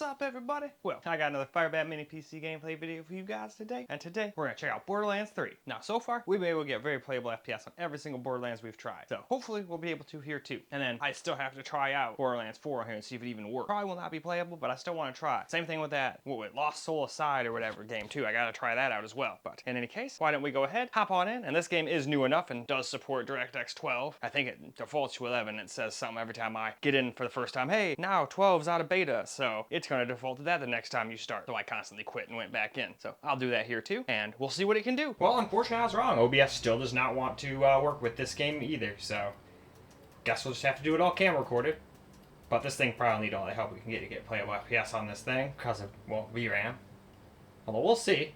What's up, everybody? Well, I got another FIREBAT mini PC gameplay video for you guys today, and today we're gonna check out Borderlands 3. Now, so far, we've been able to get very playable FPS on every single Borderlands we've tried, so hopefully we'll be able to here too. And then I still have to try out Borderlands 4 here and see if it even works. Probably will not be playable, but I still want to try. Same thing with that, with Lost Soul Aside or whatever game too. I gotta try that out as well. But in any case, why don't we go ahead, hop on in, and this game is new enough and does support DirectX 12. I think it defaults to 11. It says something every time I get in for the first time. Hey, now 12's out of beta, so it's gonna default to that the next time you start. So I constantly quit and went back in. So I'll do that here too, and we'll see what it can do. Well, unfortunately I was wrong. OBS still does not want to work with this game either, so guess we'll just have to do it all camera recorded. But this thing probably need all the help we can get to get playable FPS on this thing because of, well, VRAM. Although we'll see.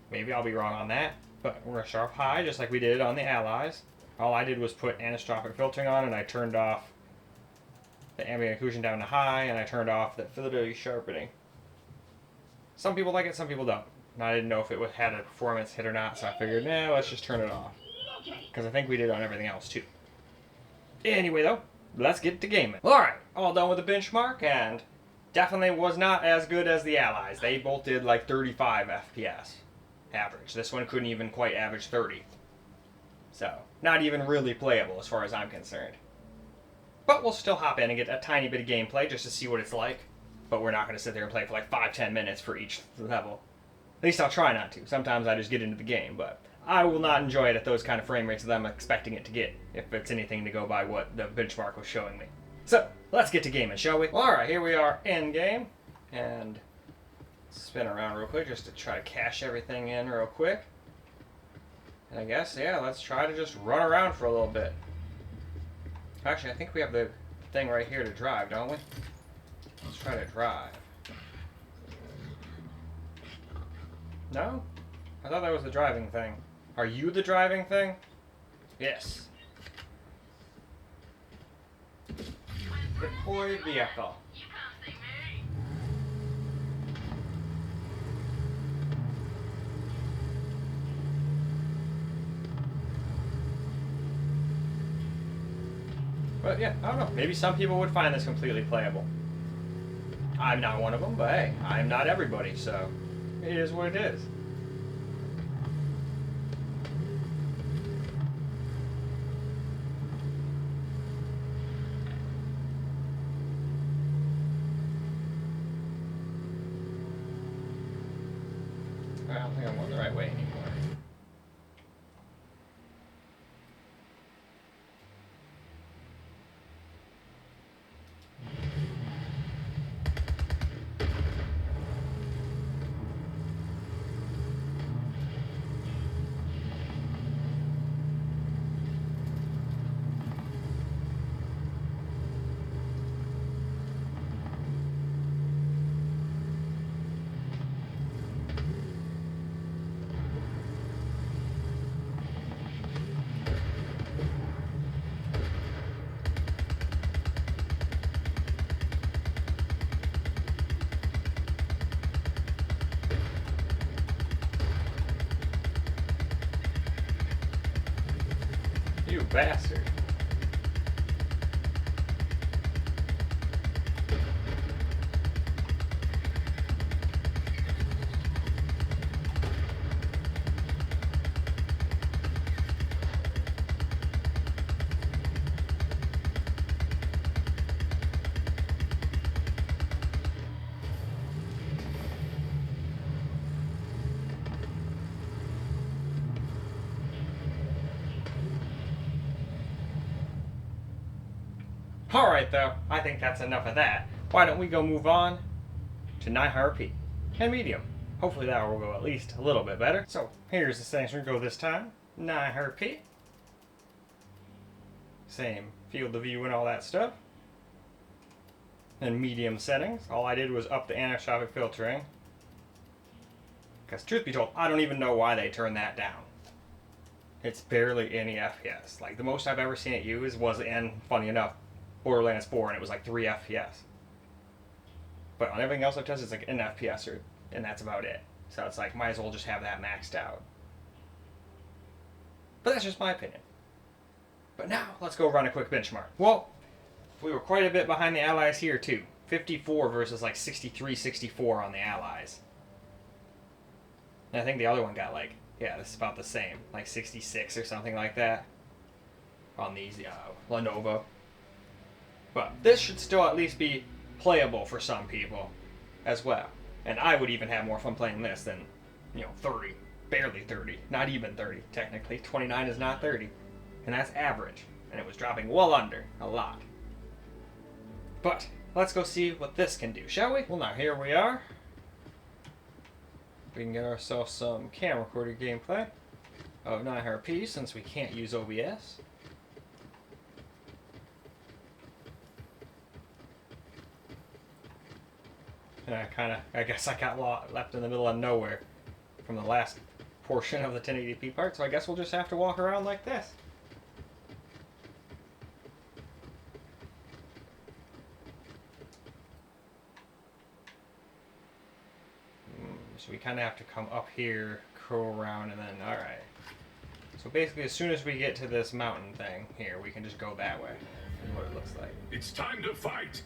Maybe I'll be wrong on that. But we're gonna start off high just like we did on the Allies. All I did was put anisotropic filtering on, and I turned off the ambient occlusion down to high, and I turned off the fidelity sharpening. Some people like it, some people don't. And I didn't know if it had a performance hit or not, so I figured, nah, let's just turn it off. Because I think we did on everything else too. Anyway though, let's get to gaming. Alright, all done with the benchmark, and definitely was not as good as the Allies. They both did like 35 FPS average. This one couldn't even quite average 30. So, not even really playable as far as I'm concerned. But we'll still hop in and get a tiny bit of gameplay just to see what it's like. But we're not going to sit there and play for like 5-10 minutes for each level. At least I'll try not to. Sometimes I just get into the game, but I will not enjoy it at those kind of frame rates that I'm expecting it to get, if it's anything to go by what the benchmark was showing me. So, let's get to gaming, shall we? Alright, here we are in game, and spin around real quick just to try to cache everything in real quick. And I guess, yeah, let's try to just run around for a little bit. Actually, I think we have the thing right here to drive, don't we? Let's try to drive. No? I thought that was the driving thing. Are you the driving thing? Yes. Deploy vehicle. But yeah, I don't know. Maybe some people would find this completely playable. I'm not one of them, but hey, I'm not everybody, so it is what it is. I don't think I'm going the right way anymore. You bastard. Alright though, I think that's enough of that. Why don't we go move on to 900p and medium. Hopefully that will go at least a little bit better. So here's the settings we're going to go this time. 900p. Same field of view and all that stuff. And medium settings. All I did was up the anisotropic filtering. Because truth be told, I don't even know why they turned that down. It's barely any FPS. Like the most I've ever seen it used was in, funny enough, Borderlands 4, and it was like 3 FPS. But on everything else I've tested, it's like an FPS, and that's about it. So it's like, might as well just have that maxed out. But that's just my opinion. But now, let's go run a quick benchmark. Well, we were quite a bit behind the Allies here too. 54 versus like 63, 64 on the Allies. And I think the other one got like, yeah, this is about the same, like 66 or something like that on these Lenovo. But this should still at least be playable for some people as well. And I would even have more fun playing this than, 30. Barely 30. Not even 30, technically. 29 is not 30. And that's average. And it was dropping well under a lot. But let's go see what this can do, shall we? Well, now here we are. We can get ourselves some camcorder gameplay of 900p since we can't use OBS. And I guess I got left in the middle of nowhere from the last portion of the 1080p part, so I guess we'll just have to walk around like this. So we kind of have to come up here, curl around, and then, alright. So basically, as soon as we get to this mountain thing here, we can just go that way. Is what it looks like. It's time to fight!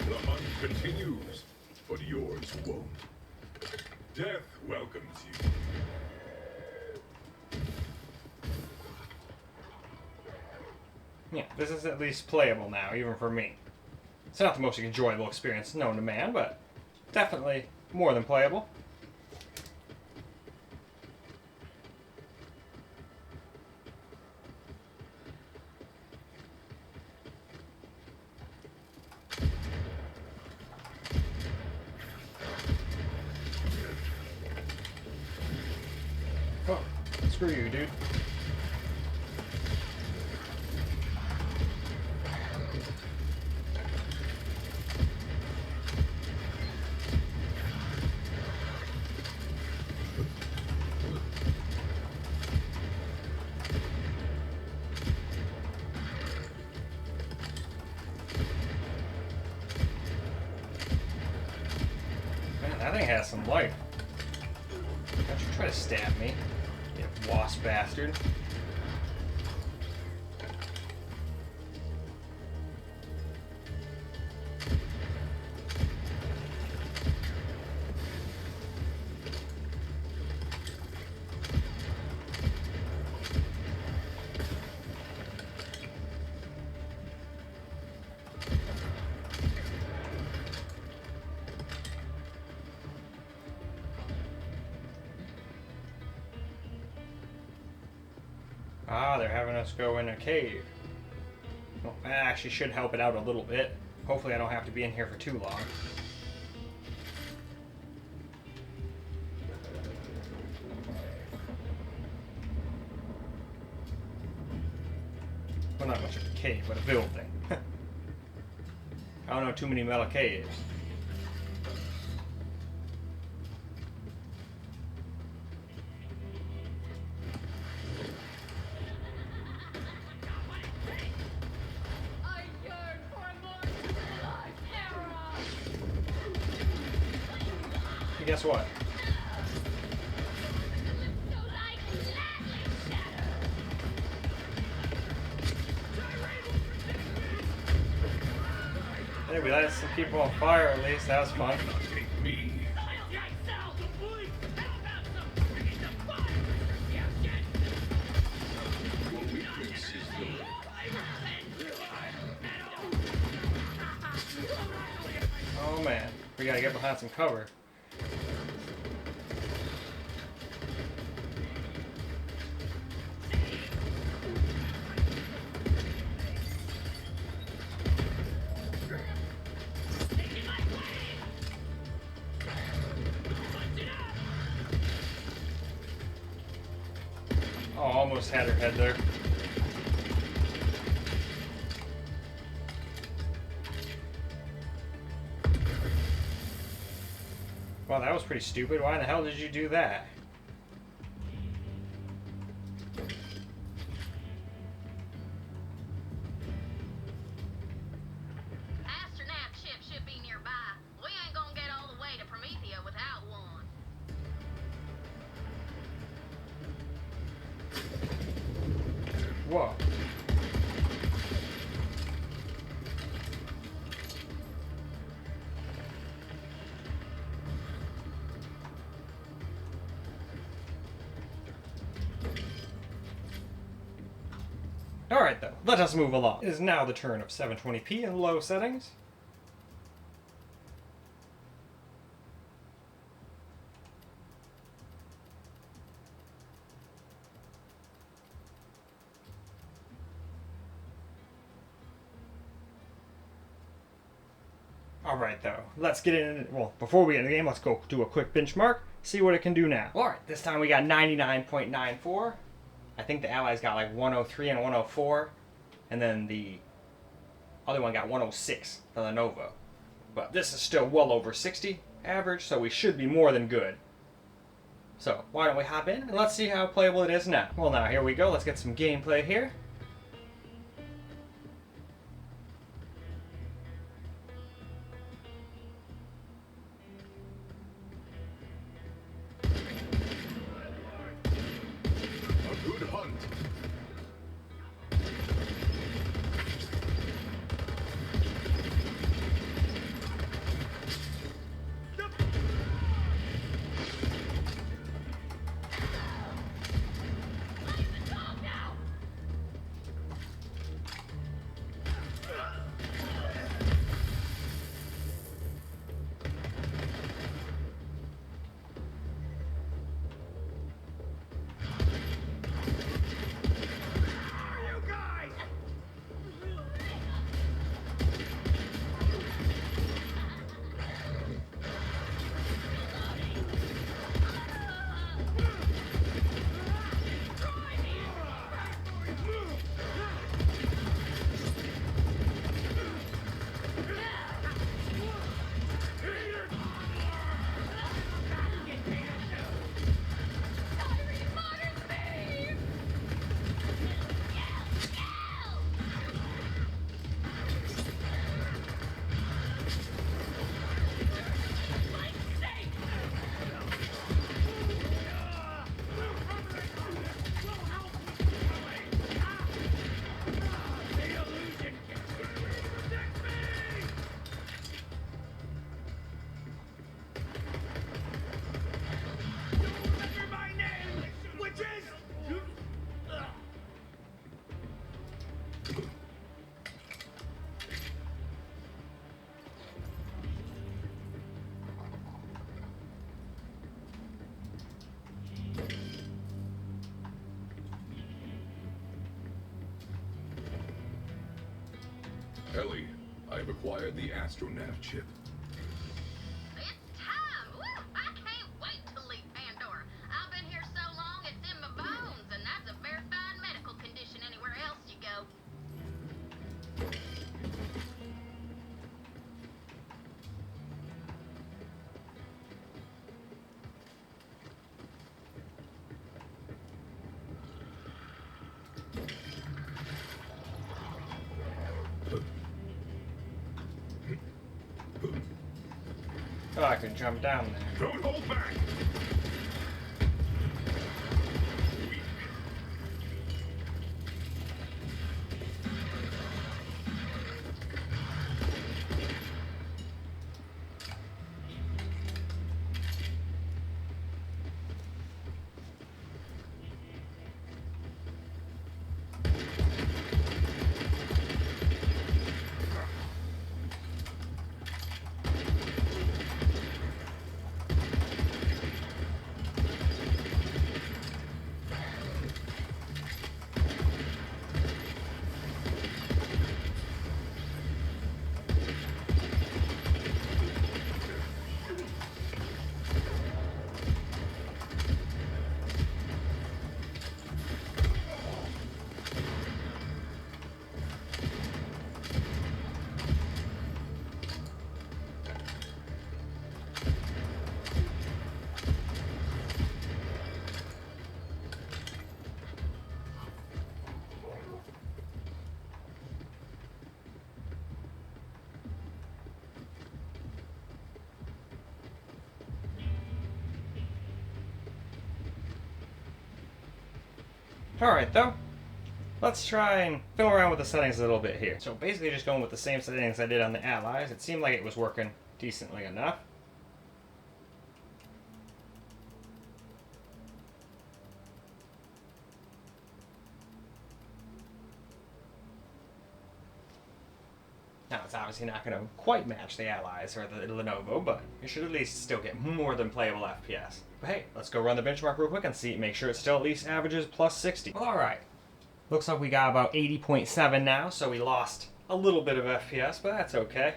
The hunt continues, but yours won't. Death welcomes you. Yeah, this is at least playable now, even for me. It's not the most enjoyable experience known to man, but definitely more than playable. Oh, screw you, dude. Man, that thing has some life. Don't you try to stab me, you wasp bastard. Ah, they're having us go in a cave. Well, that actually should help it out a little bit. Hopefully I don't have to be in here for too long. Well, not much of a cave, but a building. I don't know too many metal caves. And guess what? Hey, we lighted some people on fire at least. That was fun. Oh man, we gotta get behind some cover. Oh, almost had her head there. Wow, that was pretty stupid. Why in the hell did you do that? Whoa. Alright though, let us move along. It is now the turn of 720p in low settings. Alright though, let's get in, well, before we get in the game, let's go do a quick benchmark, see what it can do now. Alright, this time we got 99.94. I think the Allies got like 103 and 104, and then the other one got 106 for the Nova. But this is still well over 60 average, so we should be more than good. So why don't we hop in and let's see how playable it is now. Well, now here we go, let's get some gameplay here. A good hunt. Ellie, I've acquired the astronav chip. It's time! Woo! I can't wait to leave Pandora. I've been here so long it's in my bones, and that's a verified medical condition anywhere else you go. Oh, I can jump down there. Don't hold back! Alright though, let's try and fiddle around with the settings a little bit here. So basically just going with the same settings I did on the Allies. It seemed like it was working decently enough. Now, it's obviously not going to quite match the Allies or the Lenovo, but it should at least still get more than playable FPS. But hey, let's go run the benchmark real quick and see, make sure it still at least averages plus 60. Alright, looks like we got about 80.7 now, so we lost a little bit of FPS, but that's okay.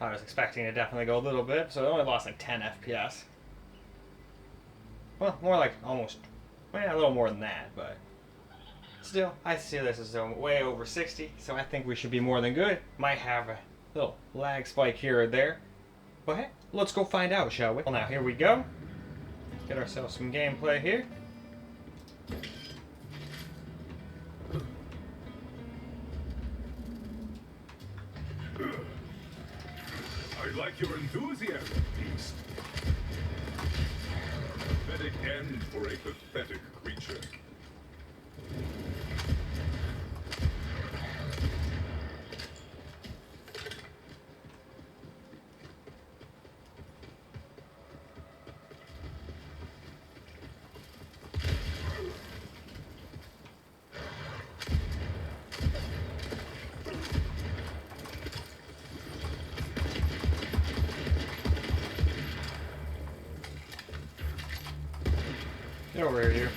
I was expecting to definitely go a little bit, so it only lost like 10 FPS. Well, more like almost, well, a little more than that, but still, I see this as way over 60, so I think we should be more than good. Might have a little lag spike here or there. But hey, let's go find out, shall we? Well, now, here we go. Get ourselves some gameplay here. I like your enthusiasm, Beast. Pathetic end for a pathetic creature. Get over here, you.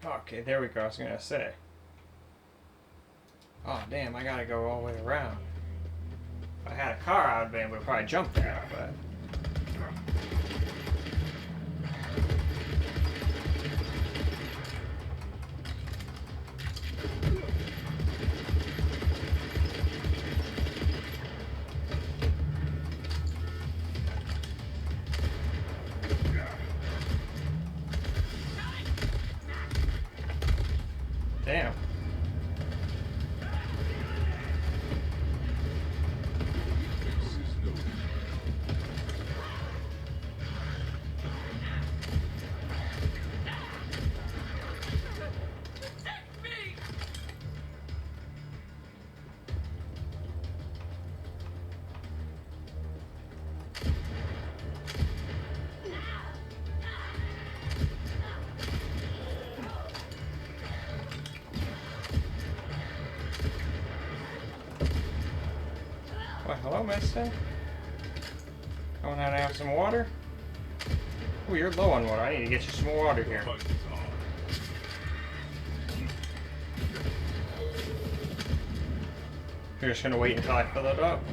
Okay, there we go. I was gonna say. Oh damn! I gotta go all the way around. If I had a car, I would be able to probably jump there, but. Damn. What, hello, mister? Going out to have some water? Oh, you're low on water. I need to get you some more water here. You're just gonna wait until I fill it up?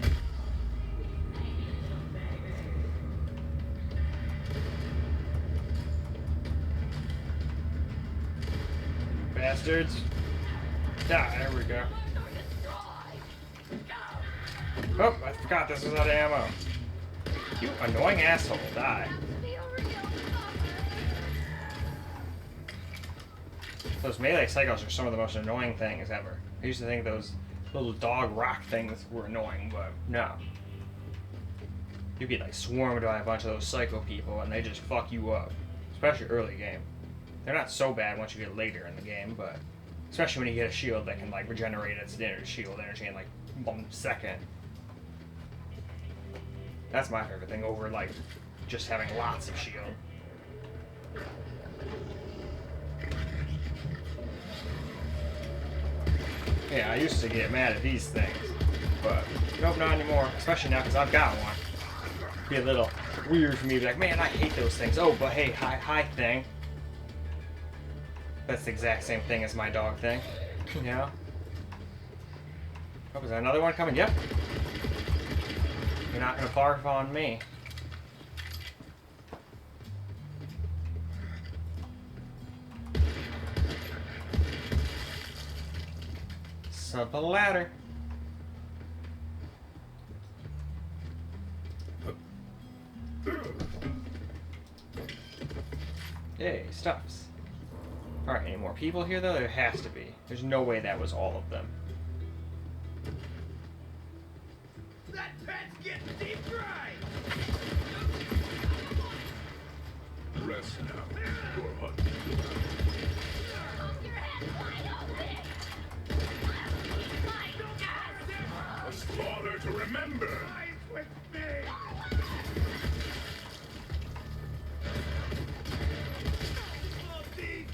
Bastards. Ah, there we go. Oh, I forgot this is out of ammo. You annoying asshole, die. Those melee cycles are some of the most annoying things ever. I used to think those little dog rock things were annoying, but no. You get like swarmed by a bunch of those psycho people and they just fuck you up. Especially early game. They're not so bad once you get later in the game, but especially when you get a shield that can like regenerate its shield energy in like 1 second. That's my favorite thing over like just having lots of shield. Yeah, I used to get mad at these things, but nope, not anymore. Especially now because I've got one. It'd be a little weird for me to be like, man, I hate those things. Oh, but hey, hi thing. That's the exact same thing as my dog thing. You know? Oh, is there another one coming? Yep. You're not gonna barf on me. Up a ladder. Yay, stuffs. Alright, any more people here though? There has to be. There's no way that was all of them. That pet's getting deep fried! Rest now. Your hunt. Your head wide open! A slaughter to remember. Rise with me! Oh, deep!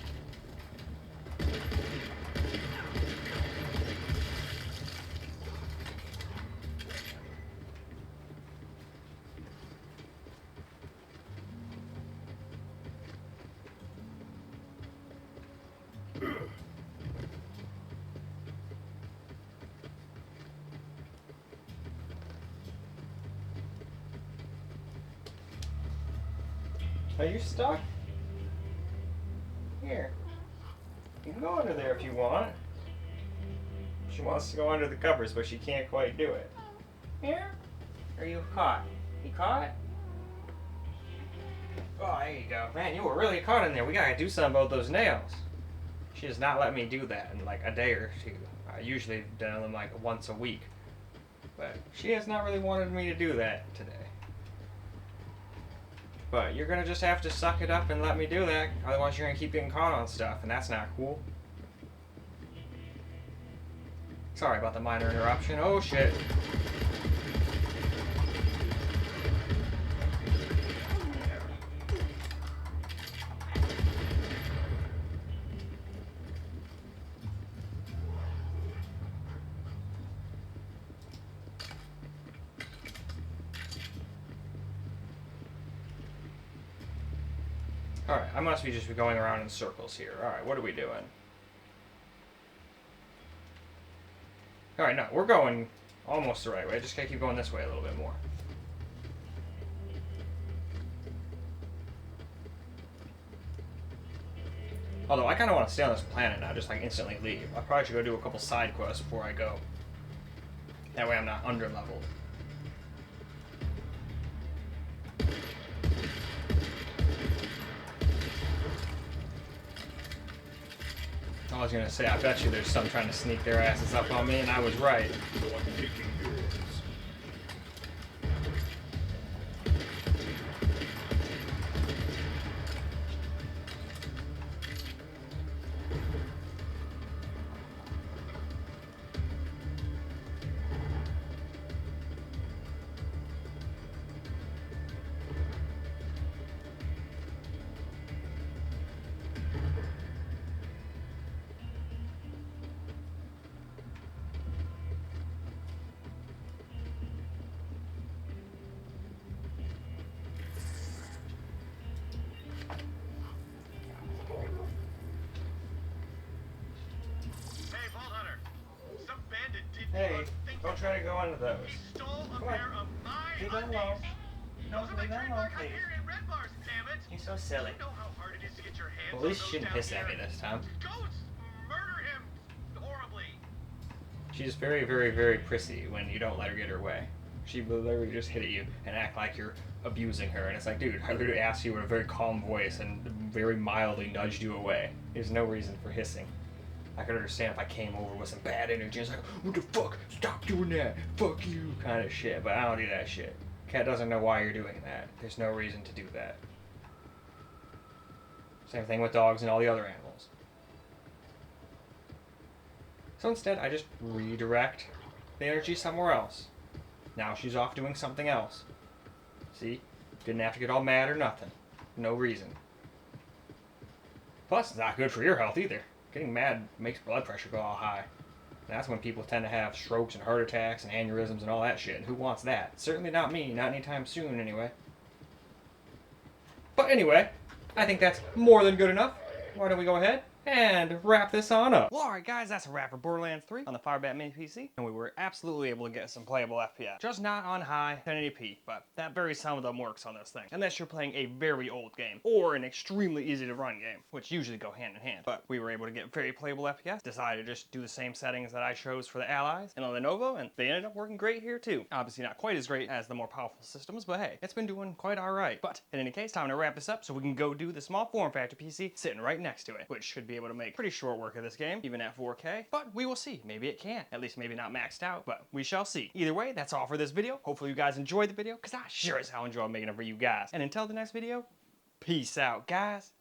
Are you stuck? Here. You can go under there if you want. She wants to go under the covers, but she can't quite do it. Here? Are you caught? You caught? Oh, there you go. Man, you were really caught in there. We gotta do something about those nails. She does not let me do that in like a day or two. I usually do them like once a week. But she has not really wanted me to do that today. But you're gonna just have to suck it up and let me do that. Otherwise you're gonna keep getting caught on stuff, and that's not cool. Sorry about the minor interruption. Oh shit. Alright, I must be just going around in circles here. Alright, what are we doing? Alright, no, we're going almost the right way. Just gotta keep going this way a little bit more. Although, I kind of want to stay on this planet now, just like instantly leave. I probably should go do a couple side quests before I go. That way I'm not under-leveled. I was gonna say, I bet you there's some trying to sneak their asses up on me, and I was right. So I'm taking yours. Hey, Vault Hunter! Some bandit did Hey, don't try to go into those. He stole a Come on. pair of my Leave them undies. alone. No, Those are my leave them alone, trademark please. Hyperion red bars, damn it! You're so silly. You know how hard it is to get your hands Well, on at least those she shouldn't down hiss at me here. this time. Go murder him horribly. She's very, very, very prissy when you don't let her get her way. She will literally just hit at you and act like you're abusing her. And it's like, dude, I literally asked you in a very calm voice and very mildly nudged you away. There's no reason for hissing. I could understand if I came over with some bad energy. It's like, what the fuck? Stop doing that. Fuck you. Kind of shit. But I don't do that shit. Cat doesn't know why you're doing that. There's no reason to do that. Same thing with dogs and all the other animals. So instead, I just redirect the energy somewhere else. Now she's off doing something else. See? Didn't have to get all mad or nothing. No reason. Plus, it's not good for your health either. Getting mad makes blood pressure go all high. That's when people tend to have strokes and heart attacks and aneurysms and all that shit. Who wants that? Certainly not me, not anytime soon anyway. But anyway, I think that's more than good enough. Why don't we go ahead and wrap this on up? Well, alright guys, that's a wrap for Borderlands 3 on the FIREBAT Mini PC, and we were absolutely able to get some playable FPS. Just not on high 1080p, but that very seldom works on this thing, unless you're playing a very old game, or an extremely easy to run game, which usually go hand in hand. But we were able to get very playable FPS, decided to just do the same settings that I chose for the Allies and on the Lenovo, and they ended up working great here too. Obviously not quite as great as the more powerful systems, but hey, it's been doing quite alright. But in any case, time to wrap this up so we can go do the small form factor PC sitting right next to it, which should be able to make pretty short work of this game, even at 4K, but we will see. Maybe it can. At least maybe not maxed out, but we shall see. Either way, that's all for this video. Hopefully you guys enjoyed the video, because I sure as hell enjoyed making it for you guys. And until the next video, peace out, guys.